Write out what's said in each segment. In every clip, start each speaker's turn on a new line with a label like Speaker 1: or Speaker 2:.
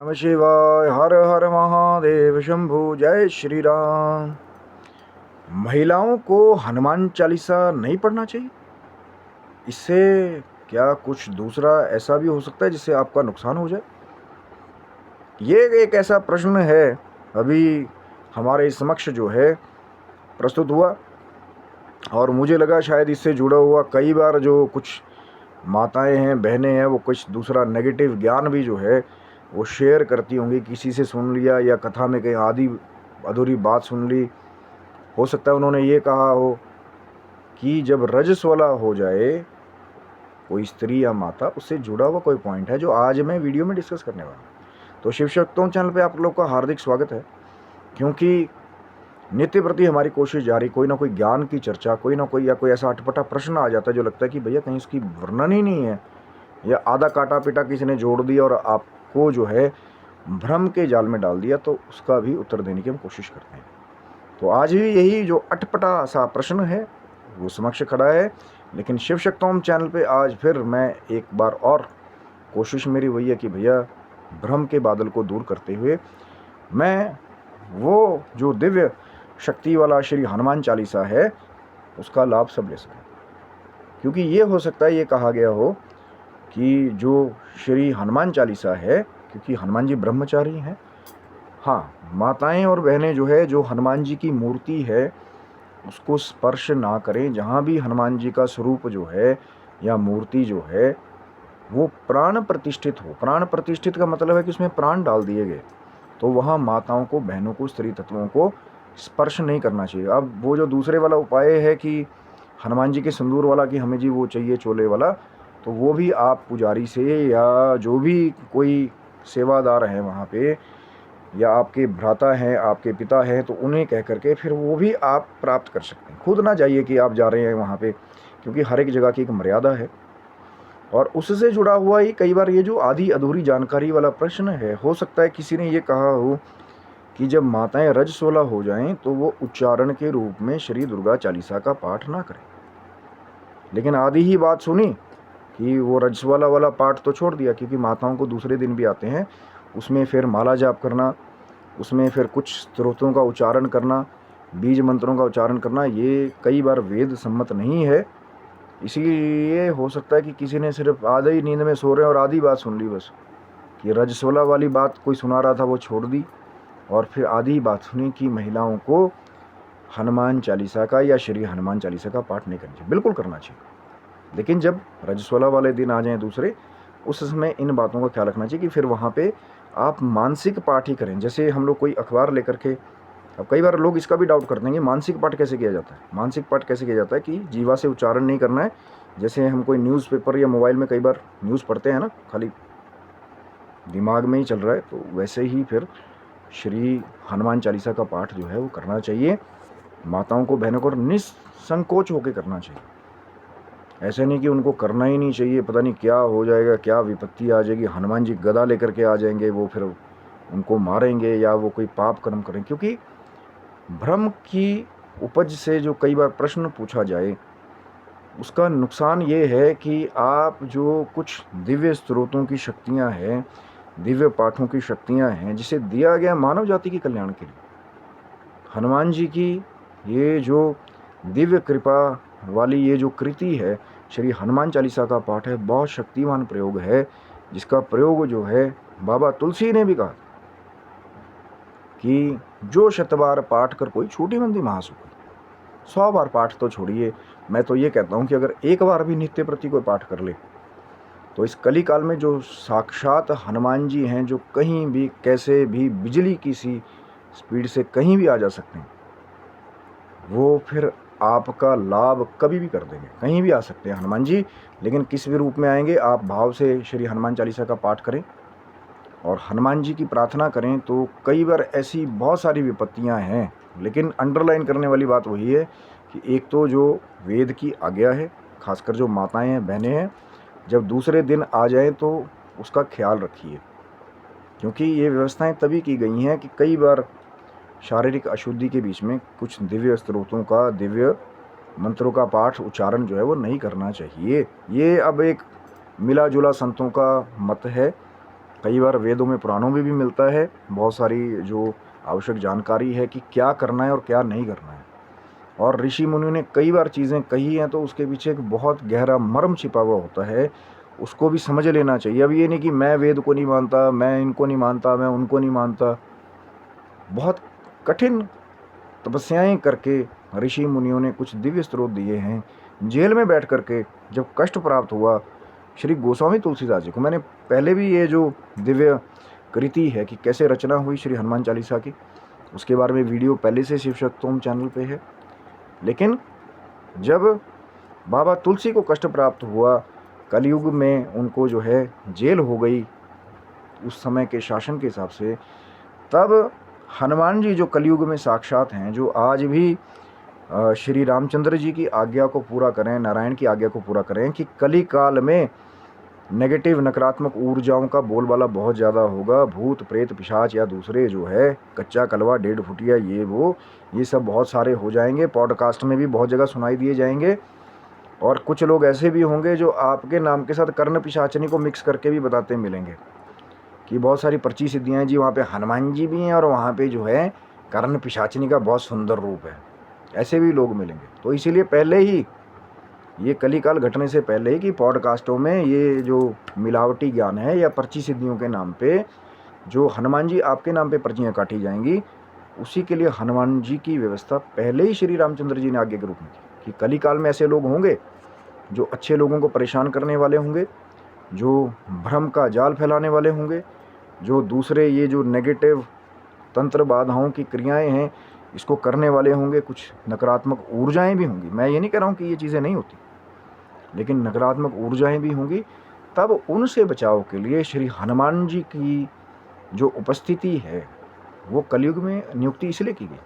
Speaker 1: नमः शिवाय। हर हर महादेव शंभु। जय श्री राम। महिलाओं को हनुमान चालीसा नहीं पढ़ना चाहिए? इससे क्या कुछ दूसरा ऐसा भी हो सकता है जिससे आपका नुकसान हो जाए? ये एक ऐसा प्रश्न है अभी हमारे समक्ष जो है प्रस्तुत हुआ, और मुझे लगा शायद इससे जुड़ा हुआ कई बार जो कुछ माताएं हैं, बहनें हैं, वो कुछ दूसरा नेगेटिव ज्ञान भी जो है वो शेयर करती होंगी। किसी से सुन लिया या कथा में कहीं आधी अधूरी बात सुन ली। हो सकता है उन्होंने ये कहा हो कि जब रजस्वला हो जाए कोई स्त्री या माता, उससे जुड़ा हुआ कोई पॉइंट है जो आज मैं वीडियो में डिस्कस करने वाला हूँ। तो शिव शक्तों चैनल पे आप लोग का हार्दिक स्वागत है, क्योंकि नित्य प्रति हमारी कोशिश जारी, कोई ना कोई ज्ञान की चर्चा, कोई ना कोई या कोई ऐसा अटपटा प्रश्न आ जाता है जो लगता है कि भैया कहीं इसकी वर्णन ही नहीं है, या आधा काटा पिटा किसी ने जोड़ दिया और आपको जो है भ्रम के जाल में डाल दिया, तो उसका भी उत्तर देने की हम कोशिश करते हैं। तो आज भी यही जो अटपटा सा प्रश्न है वो समक्ष खड़ा है, लेकिन शिव शक्तोम चैनल पे आज फिर मैं एक बार और कोशिश मेरी वही है कि भैया भ्रम के बादल को दूर करते हुए मैं वो जो दिव्य शक्ति वाला श्री हनुमान चालीसा है उसका लाभ सब ले सकें। क्योंकि ये हो सकता है ये कहा गया हो कि जो श्री हनुमान चालीसा है, क्योंकि हनुमान जी ब्रह्मचारी हैं, हाँ, माताएं और बहनें जो है जो हनुमान जी की मूर्ति है उसको स्पर्श ना करें। जहाँ भी हनुमान जी का स्वरूप जो है या मूर्ति जो है वो प्राण प्रतिष्ठित हो। प्राण प्रतिष्ठित का मतलब है कि उसमें प्राण डाल दिए गए, तो वहाँ माताओं को, बहनों को, स्त्री तत्वों को स्पर्श नहीं करना चाहिए। अब वो जो दूसरे वाला उपाय है कि हनुमान जी के सिंदूर वाला कि हमें जी वो चाहिए चोले वाला, तो वो भी आप पुजारी से या जो भी कोई सेवादार हैं वहाँ पे, या आपके भ्राता हैं, आपके पिता हैं, तो उन्हें कह करके फिर वो भी आप प्राप्त कर सकते हैं। खुद ना जाइए कि आप जा रहे हैं वहाँ पे, क्योंकि हर एक जगह की एक मर्यादा है। और उससे जुड़ा हुआ ही कई बार ये जो आधी अधूरी जानकारी वाला प्रश्न है, हो सकता है किसी ने ये कहा हो कि जब माताएं रजस्वला हो जाएं तो वो उच्चारण के रूप में श्री दुर्गा चालीसा का पाठ ना करें। लेकिन आधी ही बात सुनी कि वो रजस्वला वाला पाठ तो छोड़ दिया, क्योंकि माताओं को दूसरे दिन भी आते हैं, उसमें फिर माला जाप करना, उसमें फिर कुछ स्तोत्रों का उच्चारण करना, बीज मंत्रों का उच्चारण करना, ये कई बार वेद सम्मत नहीं है। इसीलिए हो सकता है कि किसी ने सिर्फ आधे ही नींद में सो रहे हैं और आधी बात सुन ली, बस कि रजस्वला वाली बात कोई सुना रहा था वो छोड़ दी, और फिर आधी बात सुनी कि महिलाओं को हनुमान चालीसा का या श्री हनुमान चालीसा का पाठ नहीं करना चाहिए। बिल्कुल करना चाहिए, लेकिन जब रजस्वला वाले दिन आ जाएं दूसरे, उस समय इन बातों का ख्याल रखना चाहिए कि फिर वहाँ पे आप मानसिक पाठ ही करें। जैसे हम लोग कोई अखबार लेकर के, अब कई बार लोग इसका भी डाउट करते हैं कि मानसिक पाठ कैसे किया जाता है। मानसिक पाठ कैसे किया जाता है कि जीवा से उच्चारण नहीं करना है। जैसे हम कोई न्यूज़पेपर या मोबाइल में कई बार न्यूज़ पढ़ते हैं ना, खाली दिमाग में ही चल रहा है, तो वैसे ही फिर श्री हनुमान चालीसा का पाठ जो है वो करना चाहिए। माताओं को, बहनों को निसंकोच होकर करना चाहिए। ऐसे नहीं कि उनको करना ही नहीं चाहिए, पता नहीं क्या हो जाएगा, क्या विपत्ति आ जाएगी, हनुमान जी गदा लेकर के आ जाएंगे, वो फिर उनको मारेंगे या वो कोई पाप कर्म करें। क्योंकि भ्रम की उपज से जो कई बार प्रश्न पूछा जाए, उसका नुकसान ये है कि आप जो कुछ दिव्य स्रोतों की शक्तियां हैं, दिव्य पाठों की शक्तियां हैं, जिसे दिया गया मानव जाति के कल्याण के लिए, हनुमान जी की ये जो दिव्य कृपा वाली ये जो कृति है, श्री हनुमान चालीसा का पाठ है, बहुत शक्तिमान प्रयोग है, जिसका प्रयोग जो है बाबा तुलसी ने भी कहा कि जो शतबार पाठ कर कोई छोटी मंदी महासुख, 100 बार पाठ तो छोड़िए, मैं तो ये कहता हूँ कि अगर एक बार भी नित्य प्रति कोई पाठ कर ले, तो इस कली काल में जो साक्षात हनुमान जी हैं, जो कहीं भी कैसे भी बिजली की सी स्पीड से कहीं भी आ जा सकते हैं, वो फिर आपका लाभ कभी भी कर देंगे। कहीं भी आ सकते हैं हनुमान जी, लेकिन किस भी रूप में आएंगे, आप भाव से श्री हनुमान चालीसा का पाठ करें और हनुमान जी की प्रार्थना करें, तो कई बार ऐसी बहुत सारी विपत्तियां हैं। लेकिन अंडरलाइन करने वाली बात वही है कि एक तो जो वेद की आज्ञा है, खासकर जो माताएं हैं, बहनें हैं, जब दूसरे दिन आ जाएं तो उसका ख्याल रखिए। क्योंकि ये व्यवस्थाएं तभी की गई हैं कि कई बार शारीरिक अशुद्धि के बीच में कुछ दिव्य स्त्रोतों का, दिव्य मंत्रों का पाठ उच्चारण जो है वो नहीं करना चाहिए। ये अब एक मिला जुला संतों का मत है कई बार वेदों में, पुराणों में भी मिलता है बहुत सारी जो आवश्यक जानकारी है कि क्या करना है और क्या नहीं करना है। और ऋषि मुनियों ने कई बार चीज़ें कही हैं तो उसके पीछे एक बहुत गहरा मर्म छिपा हुआ होता है, उसको भी समझ लेना चाहिए। अब ये नहीं कि मैं वेद को नहीं मानता, मैं इनको नहीं मानता, मैं उनको नहीं मानता। बहुत कठिन तपस्याएं करके ऋषि मुनियों ने कुछ दिव्य स्रोत दिए हैं। जेल में बैठ करके जब कष्ट प्राप्त हुआ श्री गोस्वामी तुलसीदास जी को, मैंने पहले भी ये जो दिव्य कृति है कि कैसे रचना हुई श्री हनुमान चालीसा की, उसके बारे में वीडियो पहले से शिव शक्तोम चैनल पे है। लेकिन जब बाबा तुलसी को कष्ट प्राप्त हुआ, कलयुग में उनको जो है जेल हो गई उस समय के शासन के हिसाब से, तब हनुमान जी जो कलयुग में साक्षात हैं, जो आज भी श्री रामचंद्र जी की आज्ञा को पूरा करें, नारायण की आज्ञा को पूरा करें कि कली काल में नेगेटिव नकारात्मक ऊर्जाओं का बोलबाला बहुत ज़्यादा होगा। भूत प्रेत पिशाच या दूसरे जो है कच्चा कलवा डेढ़ फुटिया ये सब बहुत सारे हो जाएंगे। पॉडकास्ट में भी बहुत जगह सुनाई दिए जाएंगे। और कुछ लोग ऐसे भी होंगे जो आपके नाम के साथ कर्ण पिशाचनी को मिक्स करके भी बताते मिलेंगे कि बहुत सारी पर्ची सिद्धियाँ हैं जी, वहाँ पे हनुमान जी भी हैं और वहाँ पे जो है कर्ण पिशाचनी का बहुत सुंदर रूप है। ऐसे भी लोग मिलेंगे। तो इसीलिए पहले ही ये कलिकाल घटने से पहले ही कि पॉडकास्टों में ये जो मिलावटी ज्ञान है या पर्ची सिद्धियों के नाम पे जो हनुमान जी आपके नाम पे पर्चियाँ काटी जाएंगी, उसी के लिए हनुमान जी की व्यवस्था पहले ही श्री रामचंद्र जी ने आज्ञा के रूप में की कि कलिकाल में ऐसे लोग होंगे जो अच्छे लोगों को परेशान करने वाले होंगे, जो भ्रम का जाल फैलाने वाले होंगे, जो दूसरे ये जो नेगेटिव तंत्र बाधाओं की क्रियाएं हैं इसको करने वाले होंगे। कुछ नकारात्मक ऊर्जाएं भी होंगी। मैं ये नहीं कह रहा हूँ कि ये चीज़ें नहीं होती, लेकिन नकारात्मक ऊर्जाएं भी होंगी। तब उनसे बचाव के लिए श्री हनुमान जी की जो उपस्थिति है वो कलयुग में नियुक्ति इसलिए की गई।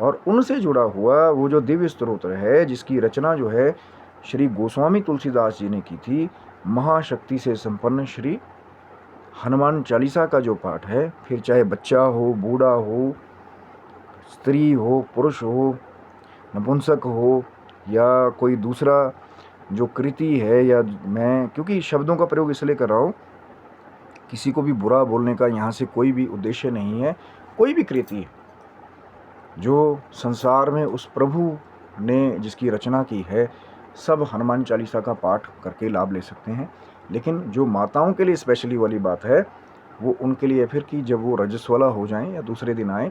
Speaker 1: और उनसे जुड़ा हुआ वो जो दिव्य स्तोत्र है जिसकी रचना जो है श्री गोस्वामी तुलसीदास जी ने की थी, महाशक्ति से संपन्न श्री हनुमान चालीसा का जो पाठ है, फिर चाहे बच्चा हो, बूढ़ा हो, स्त्री हो, पुरुष हो, नपुंसक हो या कोई दूसरा जो कृति है, या मैं क्योंकि शब्दों का प्रयोग इसलिए कर रहा हूँ, किसी को भी बुरा बोलने का यहाँ से कोई भी उद्देश्य नहीं है। कोई भी कृति है जो संसार में उस प्रभु ने जिसकी रचना की है, सब हनुमान चालीसा का पाठ करके लाभ ले सकते हैं। लेकिन जो माताओं के लिए स्पेशली वाली बात है वो उनके लिए फिर कि जब वो रजस्वला हो जाएं या दूसरे दिन आए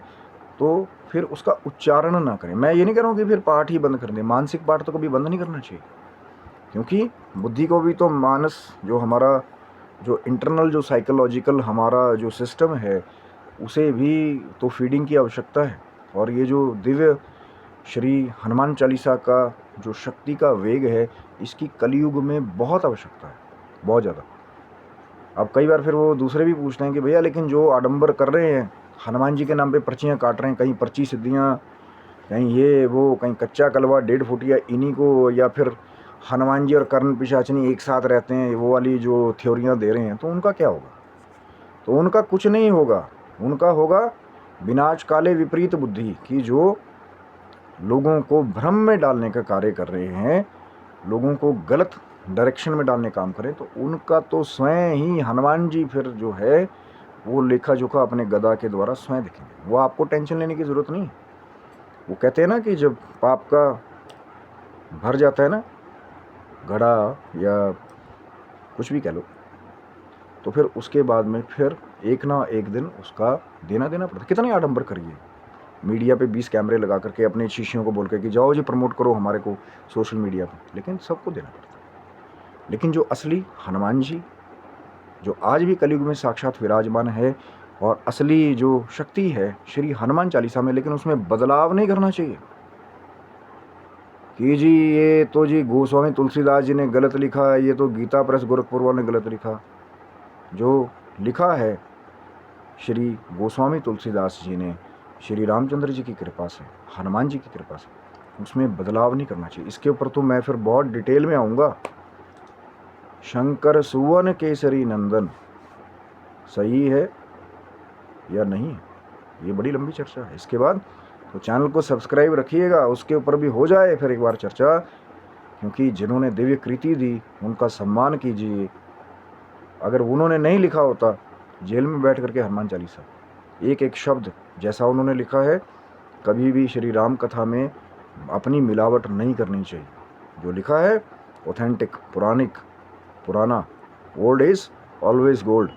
Speaker 1: तो फिर उसका उच्चारण ना करें। मैं ये नहीं कह रहा हूँ कि फिर पाठ ही बंद कर दें, मानसिक पाठ तो कभी बंद नहीं करना चाहिए, क्योंकि बुद्धि को भी तो मानस जो हमारा जो इंटरनल जो साइकोलॉजिकल हमारा जो सिस्टम है उसे भी तो फीडिंग की आवश्यकता है। और ये जो दिव्य श्री हनुमान चालीसा का जो शक्ति का वेग है इसकी कलयुग में बहुत आवश्यकता है, बहुत ज़्यादा। अब कई बार फिर वो दूसरे भी पूछते हैं कि भैया लेकिन जो आडंबर कर रहे हैं, हनुमान जी के नाम पे पर्चियाँ काट रहे हैं, कहीं पर्ची सिद्धियाँ, कहीं ये वो, कहीं कच्चा कलवा डेढ़ फुटिया इन्हीं को, या फिर हनुमान जी और कर्ण पिशाचनी एक साथ रहते हैं, वो वाली जो थ्योरियाँ दे रहे हैं, तो उनका क्या होगा? तो उनका कुछ नहीं होगा। उनका होगा विनाश काले विपरीत बुद्धि की, जो लोगों को भ्रम में डालने का कार्य कर रहे हैं, लोगों को गलत डायरेक्शन में डालने काम करें, तो उनका तो स्वयं ही हनुमान जी फिर जो है वो लेखा जोखा अपने गदा के द्वारा स्वयं देखेंगे। वो आपको टेंशन लेने की ज़रूरत नहीं। वो कहते हैं ना कि जब पाप का भर जाता है ना घड़ा या कुछ भी कह लो, तो फिर उसके बाद में फिर एक ना एक दिन उसका देना पड़ता है। कितना आडंबर करिए, मीडिया पे 20 कैमरे लगा करके अपने शिष्यों को बोल के कि जाओ जी प्रमोट करो हमारे को सोशल मीडिया पे, लेकिन सबको देना पड़ता है। लेकिन जो असली हनुमान जी जो आज भी कलयुग में साक्षात विराजमान है और असली जो शक्ति है श्री हनुमान चालीसा में, लेकिन उसमें बदलाव नहीं करना चाहिए कि जी ये तो जी गोस्वामी तुलसीदास जी ने गलत लिखा है, ये तो गीता प्रेस गोरखपुर वाले ने गलत लिखा। जो लिखा है श्री गोस्वामी तुलसीदास जी ने श्री रामचंद्र जी की कृपा से, हनुमान जी की कृपा से, उसमें बदलाव नहीं करना चाहिए। इसके ऊपर तो मैं फिर बहुत डिटेल में आऊँगा। शंकर सुवन केसरी नंदन सही है या नहीं है, ये बड़ी लंबी चर्चा है। इसके बाद तो चैनल को सब्सक्राइब रखिएगा, उसके ऊपर भी हो जाए फिर एक बार चर्चा, क्योंकि जिन्होंने दिव्य कृति दी उनका सम्मान कीजिए। अगर उन्होंने नहीं लिखा होता जेल में बैठ करके हनुमान चालीसा, एक एक शब्द जैसा उन्होंने लिखा है, कभी भी श्री राम कथा में अपनी मिलावट नहीं करनी चाहिए। जो लिखा है ऑथेंटिक, पुराना, ओल्ड इज ऑलवेज गोल्ड।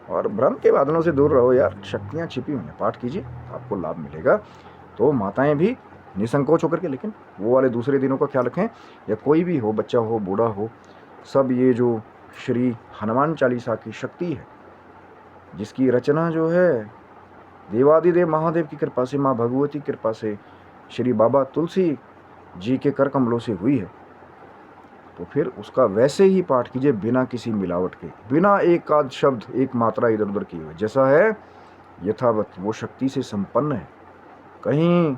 Speaker 1: और भ्रम के बादलों से दूर रहो यार, शक्तियाँ छिपी हुई हैं, पाठ कीजिए, आपको लाभ मिलेगा। तो माताएं भी निसंकोच होकर के, लेकिन वो वाले दूसरे दिनों का ख्याल रखें, या कोई भी हो, बच्चा हो, बूढ़ा हो, सब ये जो श्री हनुमान चालीसा की शक्ति है, जिसकी रचना जो है देवादिदेव महादेव की कृपा से, माँ भगवती की कृपा से, श्री बाबा तुलसी जी के कर कमलों से हुई है, तो फिर उसका वैसे ही पाठ कीजिए, बिना किसी मिलावट के, बिना एक आध शब्द, एक मात्रा इधर उधर किए हुए, जैसा है यथावत वो शक्ति से संपन्न है। कहीं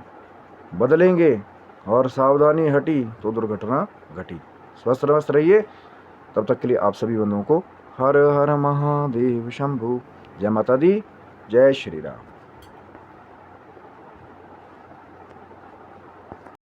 Speaker 1: बदलेंगे और सावधानी हटी तो दुर्घटना घटी। स्वस्थ मस्त रहिए, तब तक के लिए आप सभी बंधुओं को हर हर महादेव शंभु। जय माता दी, जय श्री राम।